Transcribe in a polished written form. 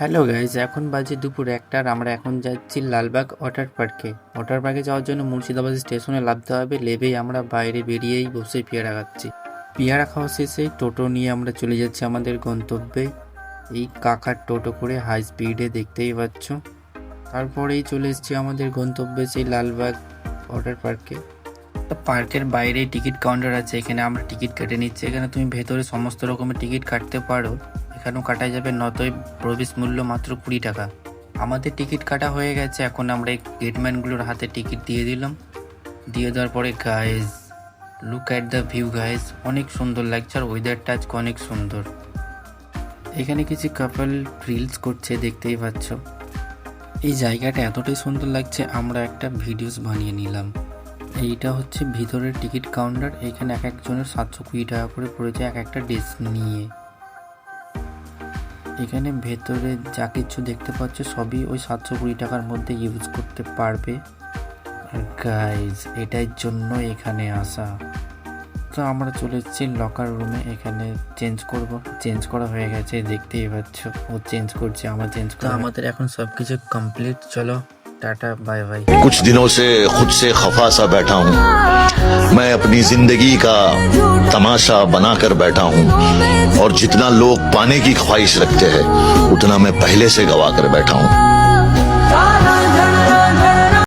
Hello guys, এখন বাজে দুপুর 1টা আর আমরা এখন যাচ্ছি লালবাগ ওয়াটার পার্কে। ওয়াটার পার্কে যাওয়ার জন্য মুর্শিদাবাদ স্টেশনে নামতে হবে। নেমেই আমরা বাইরে বেরিয়েই বসে পেয়ারা খাচ্ছি। পেয়ারা খাওয়া শেষে টোটো নিয়ে আমরা চলে যাচ্ছি আমাদের গন্তব্যে। এই কাকার টোটো করে হাই স্পিডে, দেখতেই পাচ্ছ। তারপরেই চলে এসেছি আমাদের গন্তব্যে, সেই লালবাগ ওয়াটার পার্কে। পার্কের বাইরে টিকিট কাউন্টার আছে, এখানে আমরা টিকিট কেটে নিচ্ছি। এখানে তুমি ভেতরে সমস্ত রকমের টিকিট কাটতে পারো, এখানেও কাটা যাবে। নতই প্রবেশ মূল্য মাত্র 20 টাকা। আমাদের টিকিট কাটা হয়ে গেছে, এখন আমরা এই গেটম্যানগুলোর হাতে টিকিট দিয়ে দিলাম। দিয়ে দেওয়ার পরে guys, look at the view guys, অনেক সুন্দর লাগছে আর ওয়েদারটা আজকে অনেক সুন্দর। এখানে কিছু কাপল রিলস করছে, দেখতেই পাচ্ছ। এই জায়গাটা এতটাই সুন্দর লাগছে, আমরা একটা ভিডিওস বানিয়ে নিলাম। এইটা হচ্ছে ভিতরের টিকিট কাউন্টার। এখানে এক একজনের 720 টাকা করে পড়েছে এক একটা ড্রেস নিয়ে। এখানে ভেতরে যা কিছু দেখতে পাচ্ছ সবই ওই 720 টাকার মধ্যে ইউজ করতে পারবে। আর গাইজ, এটার জন্য এখানে আসা। তো আমরা চলে এসেছি লকার রুমে, এখানে চেঞ্জ করা হয়ে গেছে, দেখতেই পাচ্ছ। ও চেঞ্জ করছে, আমার চেঞ্জ করা। আমাদের এখন সবকিছু কমপ্লিট। চলো टाटा बाय बाय। कुछ दिनों से खुद से खफा सा बैठा हूँ, मैं अपनी जिंदगी का तमाशा बनाकर बैठा हूँ और जितना लोग पाने की ख्वाहिश रखते हैं उतना मैं पहले से गवा कर बैठा हूँ।